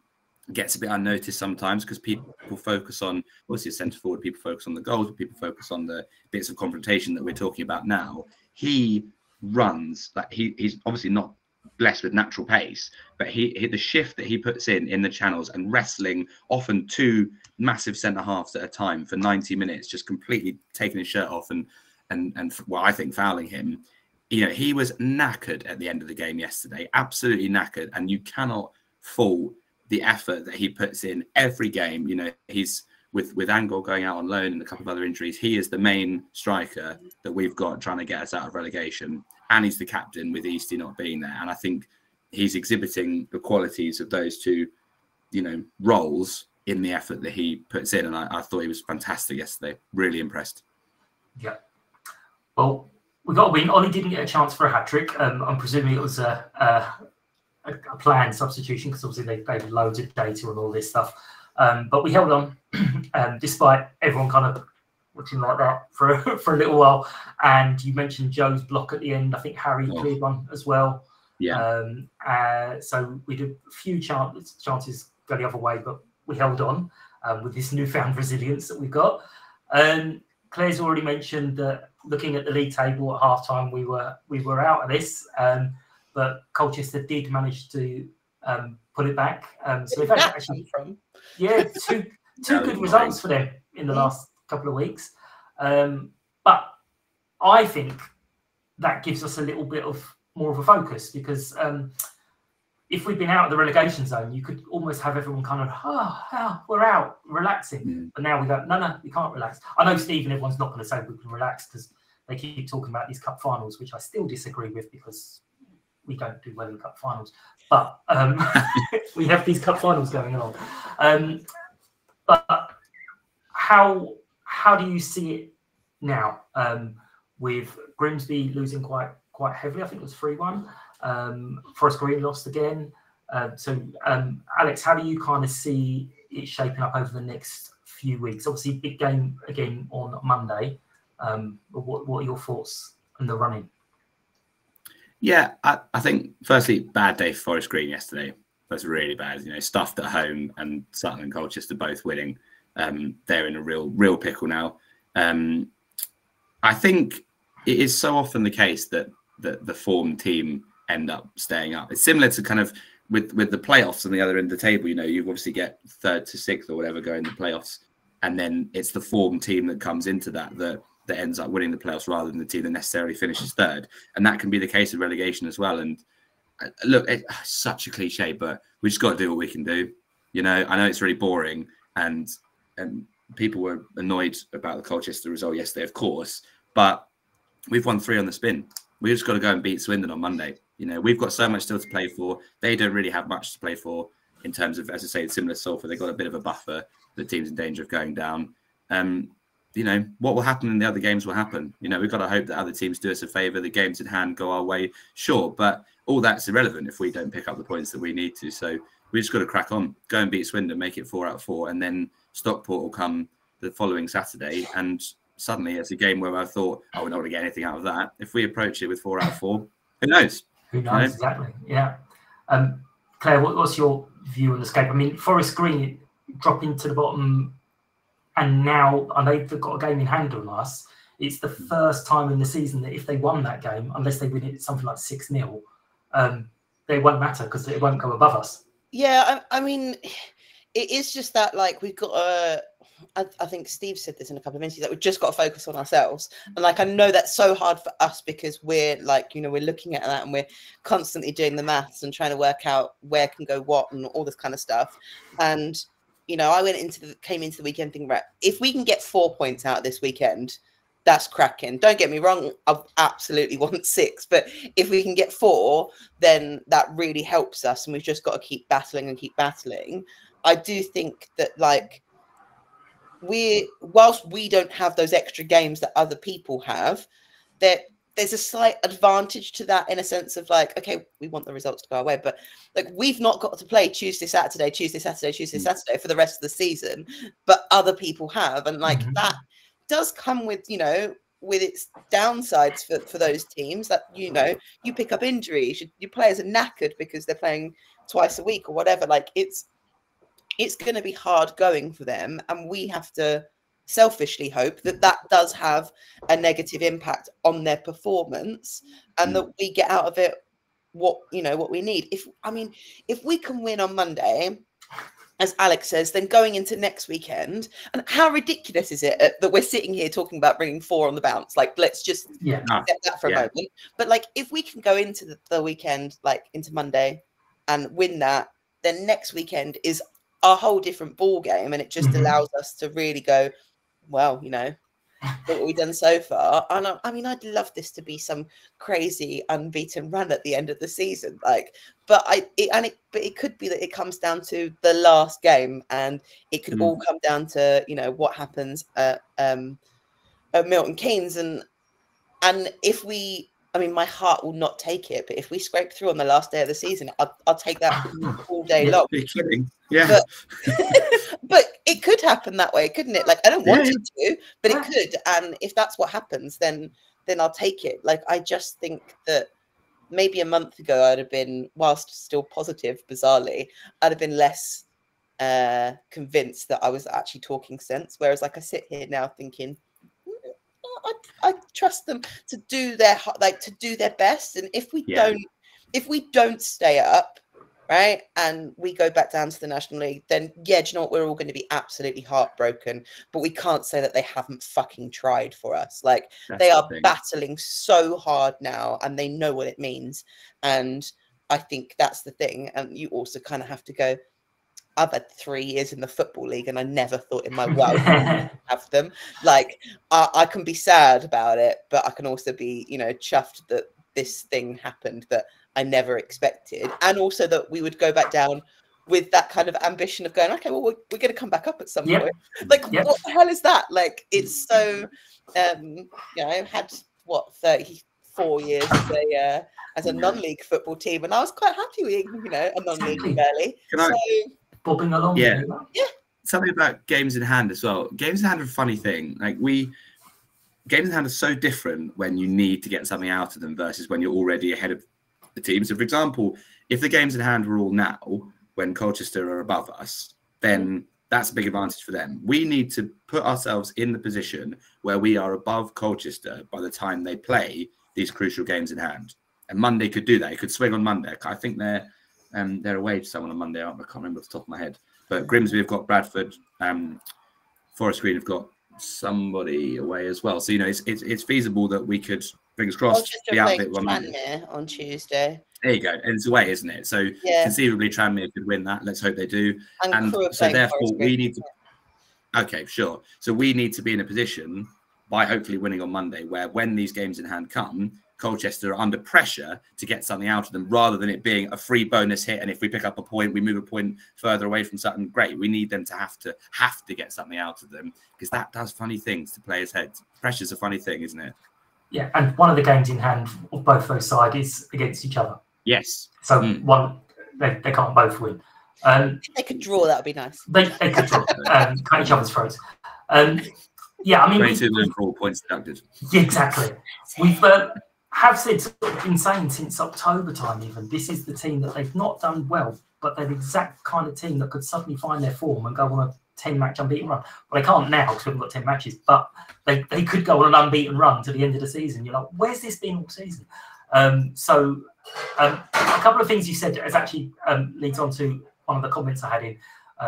gets a bit unnoticed sometimes because people focus on, obviously, a centre forward, people focus on the goals, but people focus on the bits of confrontation that we're talking about now. He runs, like he's obviously not blessed with natural pace, but the shift that he puts in the channels and wrestling often two massive centre halves at a time for 90 minutes, just completely taking his shirt off and I think fouling him. He was knackered at the end of the game yesterday, absolutely knackered, and you cannot fault the effort that he puts in every game. He's with Angol going out on loan and a couple of other injuries, he is the main striker that we've got trying to get us out of relegation, and he's the captain with Eastie not being there. And I think he's exhibiting the qualities of those two, roles in the effort that he puts in. And I thought he was fantastic yesterday. Really impressed. Yeah. Well, We got a win. Ollie didn't get a chance for a hat trick. I'm presuming it was a planned substitution because obviously they gave loads of data and all this stuff. But we held on despite everyone kind of watching like that for a little while. And you mentioned Joe's block at the end. I think Harry cleared one as well. Yeah. So we did a few chances go the other way, but we held on with this newfound resilience that we've got. Claire's already mentioned that looking at the league table at halftime, we were out of this, but Colchester did manage to pull it back. So we've had actually two good results for them in the last couple of weeks. But I think that gives us a little bit of more of a focus because if we'd been out of the relegation zone, you could almost have everyone kind of, we're out, relaxing. But now we go, no, we can't relax. I know, Steve, and everyone's not going to say we can relax because they keep talking about these cup finals, which I still disagree with because we don't do well in cup finals. But we have these cup finals going on. But how do you see it now with Grimsby losing quite heavily? I think it was 3-1. Forest Green lost again. Alex, how do you kind of see it shaping up over the next few weeks? Obviously, big game again on Monday. What are your thoughts on the running? Yeah, I think firstly, bad day for Forest Green yesterday. That's really bad. Stuffed at home and Sutton and Colchester both winning. They're in a real pickle now. I think it is so often the case that the form team end up staying up. It's similar to kind of with the playoffs on the other end of the table. You obviously get 3rd to 6th or whatever going to the playoffs, and then it's the form team that comes into that ends up winning the playoffs rather than the team that necessarily finishes 3rd. And that can be the case of relegation as well. And look, it's such a cliche, but we just got to do what we can do. I know it's really boring, and people were annoyed about the Colchester result yesterday, of course, but we've won 3 on the spin. We just got to go and beat Swindon on Monday. We've got so much still to play for. They don't really have much to play for in terms of, as I say, similar to Salford. They've got a bit of a buffer. The team's in danger of going down. What will happen in the other games will happen. We've got to hope that other teams do us a favour. The games in hand go our way, sure, but all that's irrelevant if we don't pick up the points that we need to. So we just got to crack on, go and beat Swindon, make it 4 out of 4, and then Stockport will come the following Saturday. And suddenly it's a game where I thought, we're not going to get anything out of that. If we approach it with 4 out of 4, who knows? Who knows, exactly, yeah. Claire, what's your view on the scape? I mean, Forest Green dropping to the bottom, and now I know they've got a game in hand on us. It's the first time in the season that if they won that game, unless they win it something like 6-0, they won't matter because it won't go above us. Yeah, I mean, it is just that, we've got I think Steve said this in a couple of minutes, that we've just got to focus on ourselves. And I know that's so hard for us because we're we're looking at that and we're constantly doing the maths and trying to work out where can go what and all this kind of stuff. And, I came into the weekend thinking, right, if we can get 4 points out this weekend, that's cracking. Don't get me wrong, I absolutely want 6. But if we can get 4, then that really helps us. And we've just got to keep battling and keep battling. I do think that, whilst we don't have those extra games that other people have, there's a slight advantage to that in a sense of okay, we want the results to go our way, but we've not got to play Tuesday, Saturday for the rest of the season, but other people have. And that does come with, with its downsides for those teams that, you pick up injuries, your players are knackered because they're playing twice a week or whatever. It's going to be hard going for them, and we have to selfishly hope that does have a negative impact on their performance, and that we get out of it what we need. If we can win on Monday, as Alex says, then going into next weekend, and how ridiculous is it that we're sitting here talking about bringing 4 on the bounce? Let's just get that for a moment. But if we can go into the weekend, into Monday, and win that, then next weekend is a whole different ball game, and it just allows us to really go, well, what we've done so far. And I'd love this to be some crazy unbeaten run at the end of the season, but it could be that it comes down to the last game, and it could all come down to what happens at Milton Keynes. And And if we, I mean, my heart will not take it, but if we scrape through on the last day of the season, I'll take that all day long. You're kidding. Yeah. But it could happen that way, couldn't it? Like, I don't want it to, but it could. And if that's what happens, then I'll take it. Like, I just think that maybe a month ago I'd have been, whilst still positive, bizarrely, I'd have been less convinced that I was actually talking sense. Whereas, like, I sit here now thinking, I trust them to do their best. And if we don't stay up, right, and we go back down to the National League, then do you know what? We're all going to be absolutely heartbroken. But we can't say that they haven't fucking tried for us. Like, they are battling so hard now, and they know what it means. And I think that's the thing. And you also kind of have to go, I've had 3 years in the Football League, and I never thought in my wildest dreams to have them. Like, I can be sad about it, but I can also be, chuffed that this thing happened that I never expected, and also that we would go back down with that kind of ambition of going, okay, well, we're going to come back up at some point. Like, what the hell is that? Like, it's so, I've had 34 years as a non-league football team, and I was quite happy with a non-league barely. Bobbing along. Yeah. Something about games in hand as well. Games in hand are a funny thing. Like, games in hand are so different when you need to get something out of them versus when you're already ahead of the team. So, for example, if the games in hand were all now, when Colchester are above us, then that's a big advantage for them. We need to put ourselves in the position where we are above Colchester by the time they play these crucial games in hand. And Monday could do that. It could swing on Monday. I think they're away to someone on Monday. I can't remember off the top of my head. But Grimsby have got Bradford. Forest Green have got somebody away as well. So, it's feasible that we could, fingers crossed, be out of it one Monday. On Tuesday. There you go. And it's away, isn't it? So conceivably Tranmere could win that. Let's hope they do. And so therefore we need to... Okay, sure. So we need to be in a position by hopefully winning on Monday where when these games in hand come, Colchester are under pressure to get something out of them rather than it being a free bonus hit. And if we pick up a point, we move a point further away from something great. We need them to have to get something out of them because that does funny things to players' heads. Pressure's a funny thing, isn't it? Yeah, and one of the games in hand of both those sides is against each other. Yes. So they can't both win. They could draw, that would be nice. They could draw, cut each other's throats. Yeah, I mean... 22 for all points deducted. Yeah, exactly. We've... have been saying since October time even, this is the team that they've not done well, but they're the exact kind of team that could suddenly find their form and go on a 10-match unbeaten run. Well, they can't now because we haven't got 10 matches, but they could go on an unbeaten run to the end of the season. You're like, where's this been all season? So a couple of things you said as actually leads on to one of the comments I had in,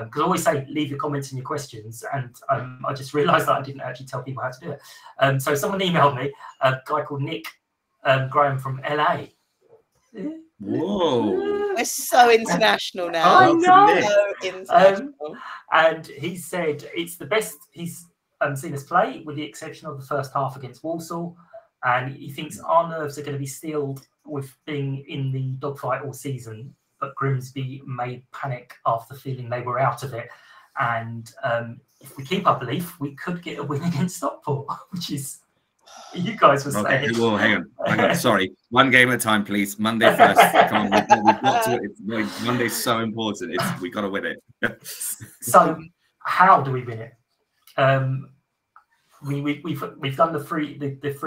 because I always say leave your comments and your questions, and I just realised that I didn't actually tell people how to do it. So someone emailed me, a guy called Nick Graham from LA. Whoa. We're so international now. I know. So international. And he said it's the best he's seen us play, with the exception of the first half against Walsall. And he thinks our nerves are going to be steeled with being in the dogfight all season. But Grimsby may panic after feeling they were out of it. And if we keep our belief, we could get a win against Stockport, which is... You guys were saying. Well, hang on. Sorry. One game at a time, please. Monday first. Come on, we've got to it. Monday's so important. We've got to win it. So, how do we win it? We've done the three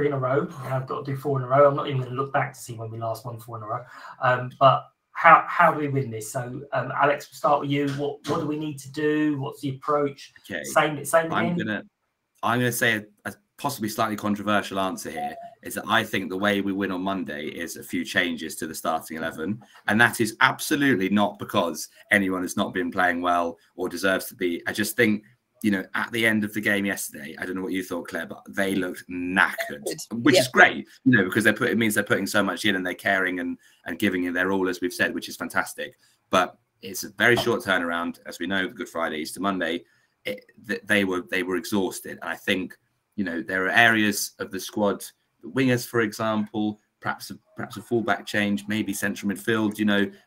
in a row, and I've got to do 4 in a row. I'm not even going to look back to see when we last won 4 in a row. But how do we win this? So, Alex, we'll start with you. What do we need to do? What's the approach? Okay. Same again. I'm gonna say a possibly slightly controversial answer here is that I think the way we win on Monday is a few changes to the starting 11, and that is absolutely not because anyone has not been playing well or deserves to be. I just think, at the end of the game yesterday, I don't know what you thought, Claire, but they looked knackered, which is great, because it means they're putting so much in and they're caring and giving it their all, as we've said, which is fantastic. But it's a very short turnaround, as we know, Good Friday, Easter Monday. They were exhausted, and I think there are areas of the squad, the wingers, for example, perhaps a fullback change, maybe central midfield.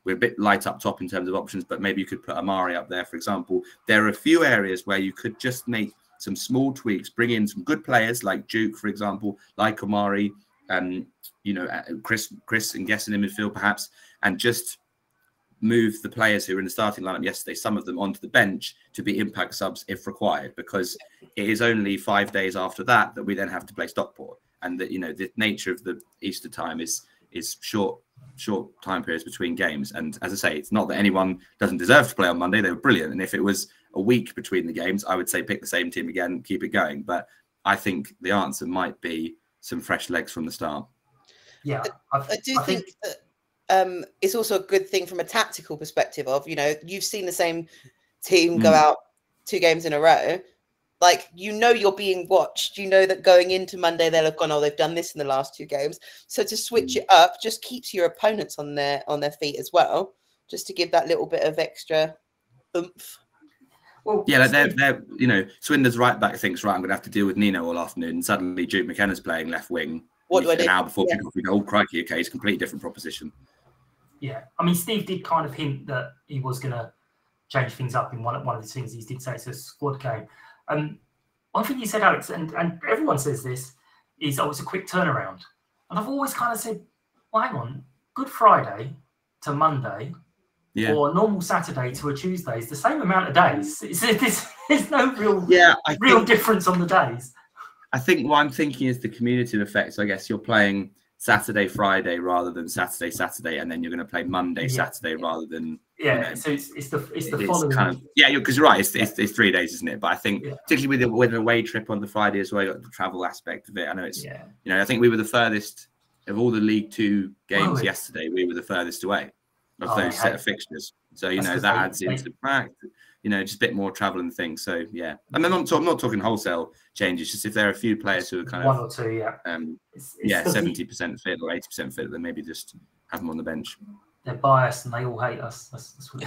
We're a bit light up top in terms of options, but maybe you could put Amari up there, for example. There are a few areas where you could just make some small tweaks, bring in some good players like Duke, for example, like Amari, Chris and Gesson in midfield perhaps, and just move the players who were in the starting lineup yesterday, some of them onto the bench to be impact subs if required, because it is only 5 days after that we then have to play Stockport, and that the nature of the Easter time is short time periods between games. And as I say, it's not that anyone doesn't deserve to play on Monday. They were brilliant, and if it was a week between the games, I would say pick the same team again, keep it going. But I think the answer might be some fresh legs from the start. Yeah, I do think that it's also a good thing from a tactical perspective of, you've seen the same team go out 2 games in a row. Like, you're being watched. You know that going into Monday, they'll have gone, they've done this in the last 2 games. So to switch it up just keeps your opponents on their feet as well, just to give that little bit of extra oomph. Well, yeah, they're Swindon's right back thinks, right, I'm going to have to deal with Nino all afternoon. And suddenly Duke McKenna's playing left wing. What do I do? An hour before we go, crikey, okay, it's a completely different proposition. Yeah, I mean, Steve did kind of hint that he was going to change things up in one of the things he did say. It's a squad game. One thing you said, Alex, and everyone says this, is it's a quick turnaround. And I've always kind of said, well, hang on, Good Friday to Monday, or a normal Saturday to a Tuesday is the same amount of days. There's no real difference on the days. I think what I'm thinking is the cumulative effect. So I guess you're playing Saturday, Friday rather than Saturday, and then you're going to play Monday, Saturday rather than So it's the following. Kind of, because you're right. It's 3 days, isn't it? But I think particularly with an away trip on the Friday as well, the travel aspect of it. I know it's I think we were the furthest of all the League Two games yesterday. We were the furthest away of those set of fixtures. So that adds into the fact. Just a bit more travel and things. So and I'm not talking wholesale changes. Just if there are a few players who are kind of 1 or 2, 70% fit or 80% fit, then maybe just have them on the bench. They're biased and they all hate us. That's what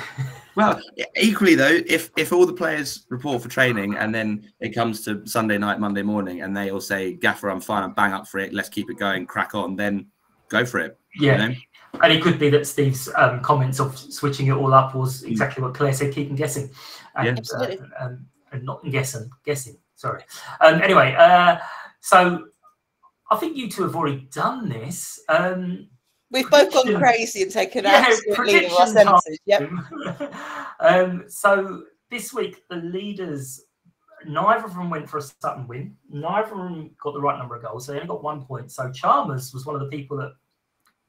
Well, equally though, if all the players report for training and then it comes to Sunday night, Monday morning, and they all say, "Gaffer, I'm fine. I'm bang up for it. Let's keep it going. Crack on." Then go for it. Yeah. And it could be that Steve's comments of switching it all up was exactly what Claire said, keep guessing. And, and not guessing. Sorry. Anyway, so I think you two have already done this. We've both gone crazy and taken absolutely our senses. Yep. So this week, the leaders, neither of them went for a Sutton win. Neither of them got the right number of goals. So they only got 1 point. So Chalmers was one of the people that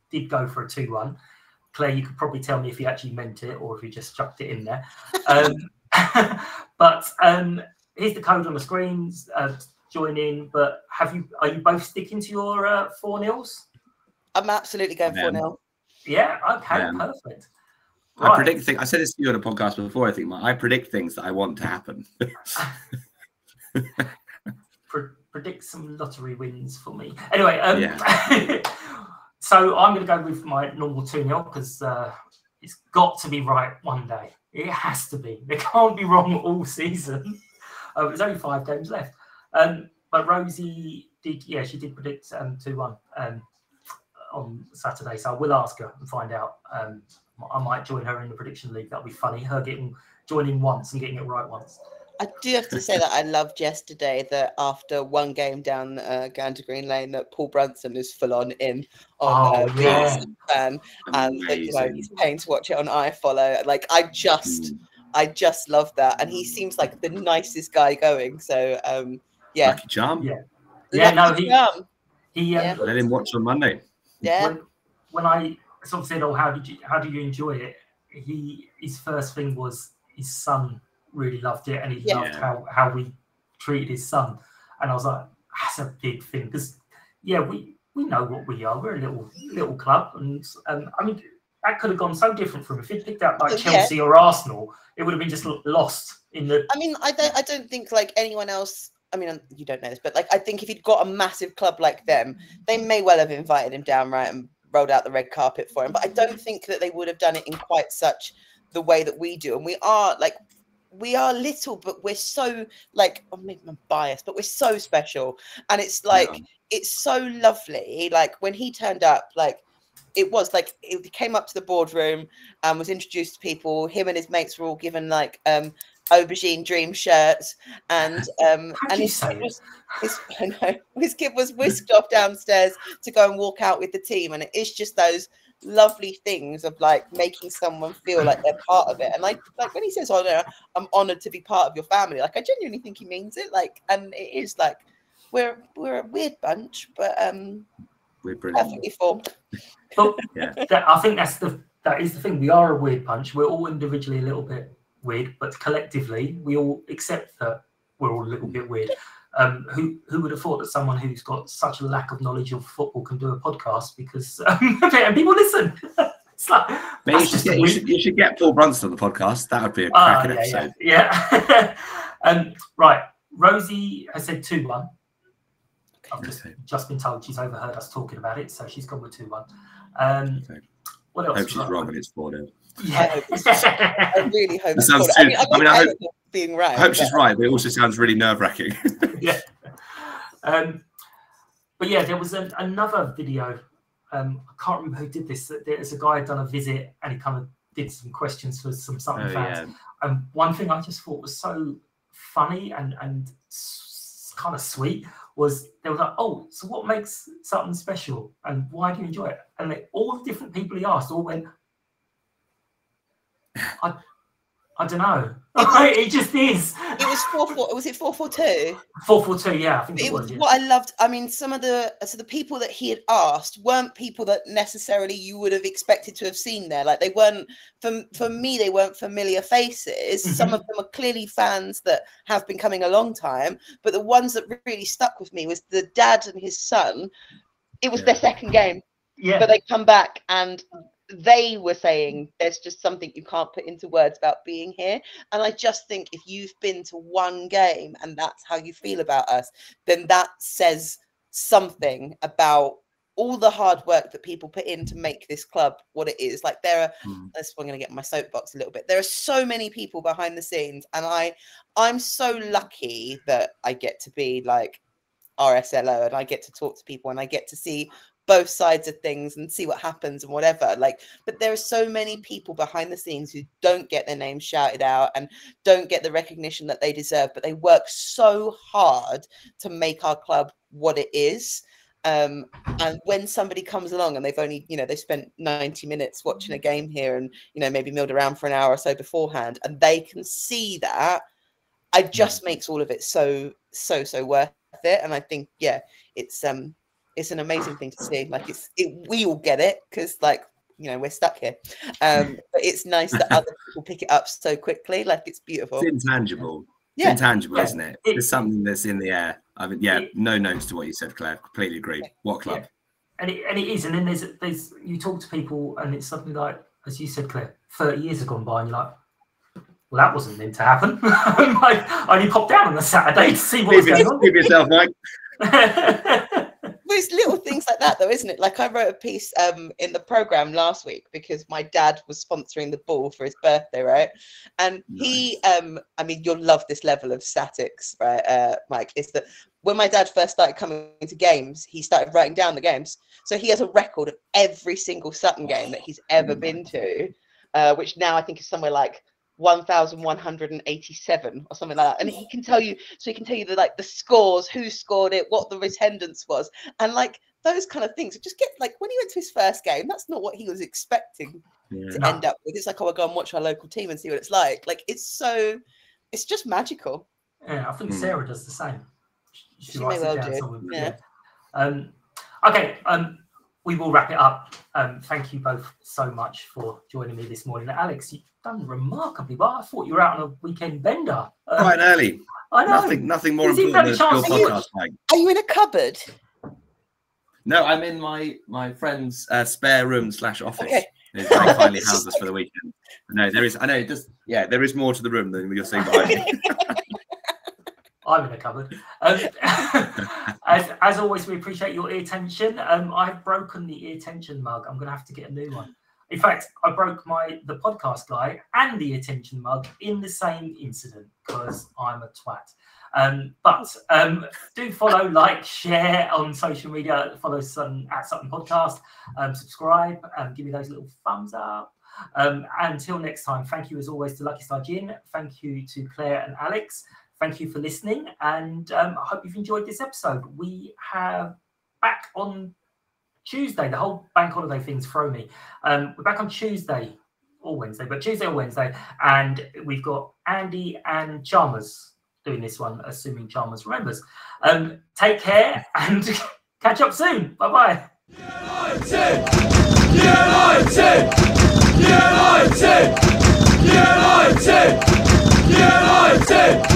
did go for a 2-1. Claire, you could probably tell me if he actually meant it or if he just chucked it in there. But here's the code on the screens. Join in. But are you both sticking to your 4-0s? I'm absolutely going 4-0. Yeah. Okay. Perfect. I predict things. I said this to you on a podcast before. I think I predict things that I want to happen. Predict some lottery wins for me. Anyway. So I'm going to go with my normal 2-0 because it's got to be right one day. It has to be. They can't be wrong all season. There's only 5 games left. But Rosie did predict 2-1 on Saturday. So I will ask her and find out. I might join her in the prediction league. That'll be funny. Her joining once and getting it right once. I do have to say that I loved yesterday that after 1 game down Gander Green Lane that Paul Brunson is full on in on fan, and he's paying to watch it on iFollow. Like I just love that, and he seems like the nicest guy going. So Lucky charm. He let him watch on Monday. Yeah. When I sort of said, how do you enjoy it? His first thing was his son really loved it, and he loved how we treated his son, and I was like, that's a big thing because we know what we are. We're a little club, and I mean that could have gone so different from if he'd picked out like Chelsea or Arsenal, it would have been just lost in the. I mean, I don't think like anyone else. I mean, you don't know this, but like I think if he'd got a massive club like them, they may well have invited him down, right, and rolled out the red carpet for him. But I don't think that they would have done it in quite such the way that we do, and we are little, but we're so like, maybe I'm biased, but we're so special. And it's like, it's so lovely. Like when he turned up, like it was like, he came up to the boardroom and was introduced to people. Him and his mates were all given like aubergine dream shirts, and his kid was whisked off downstairs to go and walk out with the team, and it is just those lovely things of like making someone feel like they're part of it. And like when he says, "Oh no, I'm honoured to be part of your family," like I genuinely think he means it. Like, and it is like we're a weird bunch, but we're brilliant. perfectly formed. But I think that is the thing. We are a weird bunch. We're all individually a little bit weird, but collectively we all accept that we're all a little bit weird. Who would have thought that someone who's got such a lack of knowledge of football can do a podcast? Because and people listen. It's like, you should get Paul Brunson on the podcast. That would be a cracking episode. Yeah. Right. Rosie has said 2-1. I've just been told she's overheard us talking about it, so she's gone with 2-1. What else? I hope she's wrong and it's 4-0. Yeah. I really hope it's sounds I hope being right. I hope she's right, but it also sounds really nerve-wracking. Yeah. But yeah, there was another video. I can't remember who did this. There's a guy who had done a visit and he kind of did some questions for some Sutton fans. Yeah. And one thing I just thought was so funny and kind of sweet was they were like, "Oh, so what makes Sutton special and why do you enjoy it?" And all the different people he asked all went, I don't know. It just is. It was 4-4. Was it 4-4-2? 4-4-2. Yeah, I think it was. Yeah. What I loved. I mean, some of the people that he had asked weren't people that necessarily you would have expected to have seen there. Like they weren't for me. They weren't familiar faces. Mm-hmm. Some of them are clearly fans that have been coming a long time. But the ones that really stuck with me was the dad and his son. It was their second game. Yeah. But they come back and they were saying there's just something you can't put into words about being here. And I just think if you've been to one game and that's how you feel about us, then that says something about all the hard work that people put in to make this club what it is. Like there are, that's why I'm going to get my soapbox a little bit. There are so many people behind the scenes, and I'm so lucky that I get to be like RSLO and I get to talk to people and I get to see both sides of things and see what happens and whatever. Like, but there are so many people behind the scenes who don't get their names shouted out and don't get the recognition that they deserve, but they work so hard to make our club what it is. And when somebody comes along and they've only, they spent 90 minutes watching a game here and, maybe milled around for an hour or so beforehand, and they can see that, it just makes all of it so worth it. And I think, it's an amazing thing to see. Like we all get it because we're stuck here. But it's nice that other people pick it up so quickly. Like it's beautiful. It's intangible. It's intangible, isn't it? It's something that's in the air. I mean, no notes to what you said, Claire. Completely agree. What club? And it is. And then there's you talk to people and it's something like, as you said, Claire, 30 years have gone by and you're like, well, that wasn't meant to happen. I only popped down on a Saturday to see what was going on. Give yourself, Mike. It's little things like that, though, isn't it? Like I wrote a piece in the program last week because my dad was sponsoring the ball for his birthday, right? And he, I mean, you'll love this level of statics, right, Mike? Is that when my dad first started coming to games, he started writing down the games. So he has a record of every single Sutton game that he's ever been to, which now I think is somewhere like 1,187 or something like that, and he can tell you the scores, who scored it, what the attendance was, and like those kind of things. Just get like when he went to his first game, that's not what he was expecting to end up with. It's like, oh, I'll go and watch our local team and see what it's like. Like it's just magical. Yeah, I think Sarah does the same. She may well do. Yeah. Okay. We will wrap it up. Thank you both so much for joining me this morning. Alex, you've done remarkably well. I thought you were out on a weekend bender. Quite early. I know. Nothing more important than your podcast, Mike. Are you in a cupboard? No, I'm in my friend's spare room / office. Okay. They finally housed us for the weekend. No, there is. I know. There is more to the room than you're seeing behind me. I'm in a cupboard. As always, we appreciate your ear tension. I've broken the ear tension mug. I'm going to have to get a new one. In fact, I broke the podcast guy and the attention mug in the same incident because I'm a twat. But do follow, like, share on social media. Follow Sutton at Sutton Podcast. Subscribe. Give me those little thumbs up. Until next time, thank you as always to Lucky Star Gin. Thank you to Claire and Alex. Thank you for listening, and I hope you've enjoyed this episode. We have back on Tuesday. The whole bank holiday thing's thrown me. We're back on Tuesday or Wednesday, but Tuesday or Wednesday, and we've got Andy and Chalmers doing this one, assuming Chalmers remembers. Take care and catch up soon. Bye-bye. United! United! United! United! United!